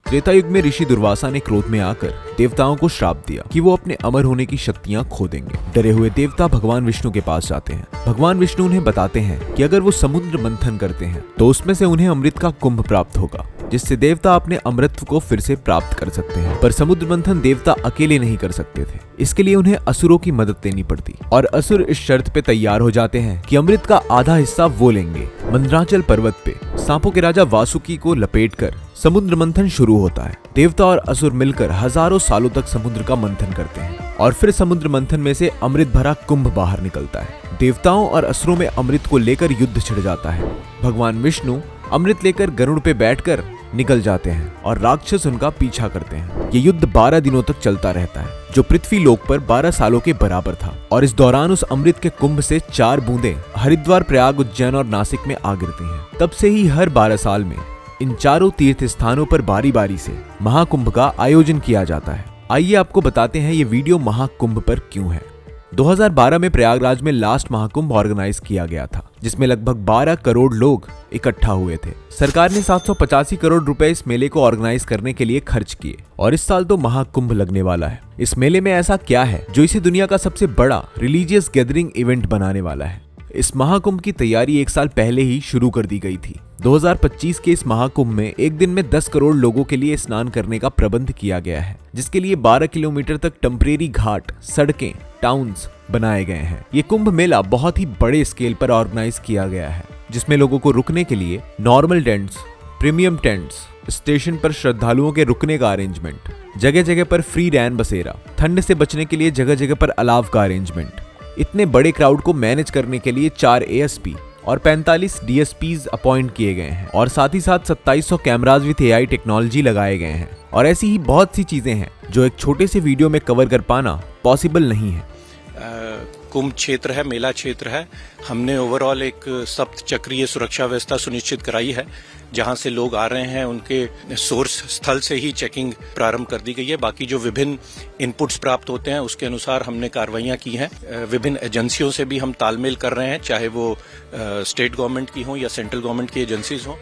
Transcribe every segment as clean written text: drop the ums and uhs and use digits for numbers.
त्रेता युग में ऋषि दुर्वासा ने क्रोध में आकर देवताओं को श्राप दिया कि वो अपने अमर होने की शक्तियां खो देंगे। डरे हुए देवता भगवान विष्णु के पास जाते हैं। भगवान विष्णु उन्हें बताते हैं कि अगर वो समुद्र मंथन करते हैं तो उसमें से उन्हें अमृत का कुंभ प्राप्त होगा, जिससे देवता अपने अमृतत्व को फिर से प्राप्त कर सकते हैं। पर समुद्र मंथन देवता अकेले नहीं कर सकते थे, इसके लिए उन्हें असुरों की मदद लेनी पड़ती और असुर इस शर्त पे तैयार हो जाते हैं कि अमृत का आधा हिस्सा वो लेंगे। मंदराचल पर्वत पे सांपों के राजा वासुकी को लपेटकर समुद्र मंथन शुरू होता है। देवता और असुर मिलकर हजारों सालों तक समुद्र का मंथन करते हैं और फिर समुद्र मंथन में से अमृत भरा कुंभ बाहर निकलता है। देवताओं और असुरों में अमृत को लेकर युद्ध छिड़ जाता है। भगवान विष्णु अमृत लेकर गरुड़ पे बैठकर निकल जाते हैं और राक्षस उनका पीछा करते हैं। ये युद्ध 12 दिनों तक चलता रहता है, जो पृथ्वी लोक पर 12 सालों के बराबर था। और इस दौरान उस अमृत के कुंभ से 4 बूंदें हरिद्वार, प्रयाग, उज्जैन और नासिक में आ गिरती हैं। तब से ही हर 12 साल में इन चारों तीर्थ स्थानों पर बारी बारी से महाकुंभ का आयोजन किया जाता है। आइए आपको बताते हैं ये वीडियो महाकुंभ पर क्यों है। 2012 में प्रयागराज में लास्ट महाकुंभ ऑर्गेनाइज किया गया था, जिसमें लगभग 12 करोड़ लोग इकट्ठा हुए थे। सरकार ने 785 करोड़ रुपए इस मेले को ऑर्गेनाइज करने के लिए खर्च किए और इस साल तो महाकुंभ लगने वाला है। इस मेले में ऐसा क्या है जो इसे दुनिया का सबसे बड़ा रिलीजियस गैदरिंग इवेंट बनाने वाला है। इस महाकुंभ की तैयारी 1 साल पहले ही शुरू कर दी गई थी। 2025 के इस महाकुंभ में एक दिन में 10 करोड़ लोगों के लिए स्नान करने का प्रबंध किया गया है, जिसके लिए 12 किलोमीटर तक टेम्परेरी घाट, सड़कें, टाउन्स बनाए गए हैं। ये कुंभ मेला बहुत ही बड़े स्केल पर ऑर्गेनाइज किया गया है, जिसमें लोगों को रुकने के लिए normal tents, premium tents, station पर श्रद्धालुओं के रुकने का अरेंजमेंट, जगह जगह पर फ्री रैन बसेरा, ठंड से बचने के लिए जगह जगह पर अलाव का अरेंजमेंट। इतने बड़े क्राउड को मैनेज करने के लिए 4 ASP और 45 DSPs अपॉइंट किए गए हैं और साथ ही साथ 2700 कैमराज विथ AI टेक्नोलॉजी लगाए गए हैं। और ऐसी ही बहुत सी चीजें हैं जो एक छोटे से वीडियो में कवर कर पाना पॉसिबल नहीं है। कुंभ क्षेत्र है, मेला क्षेत्र है। हमने ओवरऑल एक सप्त चक्रीय सुरक्षा व्यवस्था सुनिश्चित कराई है। जहां से लोग आ रहे हैं उनके सोर्स स्थल से ही चेकिंग प्रारंभ कर दी गई है। बाकी जो विभिन्न इनपुट्स प्राप्त होते हैं उसके अनुसार हमने कार्रवाइयां की हैं। विभिन्न एजेंसियों से भी हम तालमेल कर रहे हैं, चाहे वो स्टेट गवर्नमेंट की हों या सेंट्रल गवर्नमेंट की एजेंसीज हों।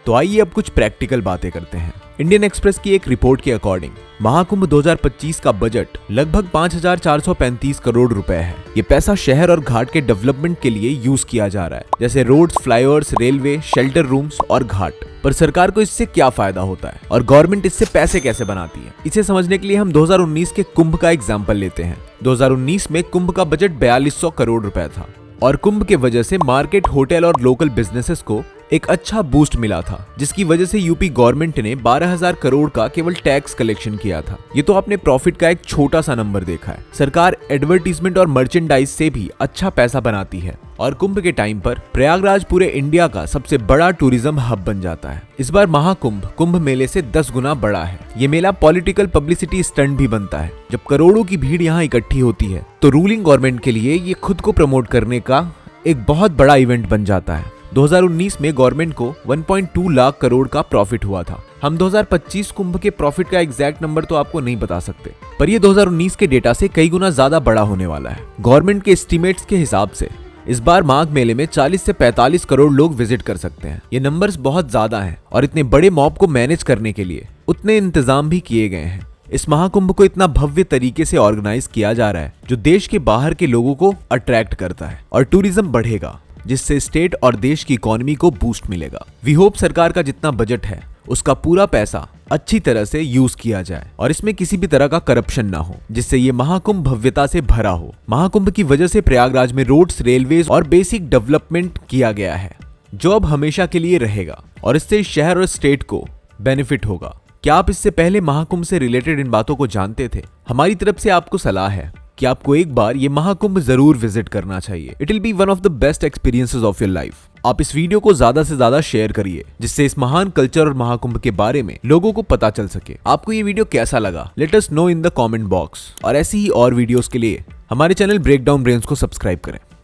तो आइए अब कुछ प्रैक्टिकल बातें करते हैं। इंडियन एक्सप्रेस की एक रिपोर्ट के अकॉर्डिंग महाकुंभ 2025 का बजट लगभग 5435 करोड़ रुपए है। ये पैसा शहर और घाट के डेवलपमेंट के लिए यूज किया जा रहा है, जैसे roads, flyovers, railway, shelter rooms और घाट। पर सरकार को इससे क्या फायदा होता है और गवर्नमेंट इससे पैसे कैसे बनाती है, इसे समझने के लिए हम 2019 के कुंभ का एग्जाम्पल लेते हैं। 2019 में कुंभ का बजट 4200 करोड़ रुपए था और कुंभ के वजह से मार्केट, होटल और लोकल बिजनेसेस को एक अच्छा बूस्ट मिला था, जिसकी वजह से यूपी गवर्नमेंट ने 12,000 करोड़ का केवल टैक्स कलेक्शन किया था। ये तो आपने प्रॉफिट का एक छोटा सा नंबर देखा है। सरकार एडवर्टीजमेंट और मर्चेंडाइज से भी अच्छा पैसा बनाती है और कुंभ के टाइम पर प्रयागराज पूरे इंडिया का सबसे बड़ा टूरिज्म हब बन जाता है। इस बार महाकुंभ कुंभ मेले से 10 गुना बड़ा है। ये मेला पॉलिटिकल पब्लिसिटी स्टंट भी बनता है। जब करोड़ों की भीड़ यहाँ इकट्ठी होती है तो रूलिंग गवर्नमेंट के लिए ये खुद को प्रमोट करने का एक बहुत बड़ा इवेंट बन जाता है। 2019 में गवर्नमेंट को 1.2 लाख करोड़ का प्रॉफिट हुआ था। हम 2025 कुंभ के प्रॉफिट का एग्जैक्ट नंबर तो आपको नहीं बता सकते, पर ये 2019 के डेटा से कई गुना ज्यादा बड़ा होने वाला है। गवर्नमेंट के एस्टिमेट्स के हिसाब से इस बार माघ मेले में 40 से 45 करोड़ लोग विजिट कर सकते हैं। ये नंबर्स बहुत ज्यादा हैं और इतने बड़े मॉब को मैनेज करने के लिए उतने इंतजाम भी किए गए हैं। इस महाकुंभ को इतना भव्य तरीके से ऑर्गेनाइज किया जा रहा है जो देश के बाहर के लोगों को अट्रैक्ट करता है और टूरिज्म बढ़ेगा, जिससे स्टेट और देश की इकोनॉमी को बूस्ट मिलेगा। वी होप सरकार का जितना बजट है उसका पूरा पैसा अच्छी तरह से यूज किया जाए और इसमें किसी भी तरह का करप्शन ना हो, जिससे ये महाकुंभ भव्यता से भरा हो। महाकुंभ की वजह से प्रयागराज में रोड्स, रेलवेज और बेसिक डेवलपमेंट किया गया है, जो अब हमेशा के लिए रहेगा और इससे शहर और स्टेट को बेनिफिट होगा। क्या आप इससे पहले महाकुंभ से रिलेटेड इन बातों को जानते थे? हमारी तरफ से आपको सलाह है कि आपको एक बार ये महाकुंभ जरूर विजिट करना चाहिए। It will be one of the best experiences of your life. आप इस वीडियो को ज्यादा से ज्यादा शेयर करिए, जिससे इस महान कल्चर और महाकुंभ के बारे में लोगों को पता चल सके। आपको ये वीडियो कैसा लगा? Let us know in the comment box. और ऐसी ही और वीडियोस के लिए हमारे चैनल ब्रेकडाउन ब्रेन्स को सब्सक्राइब करें।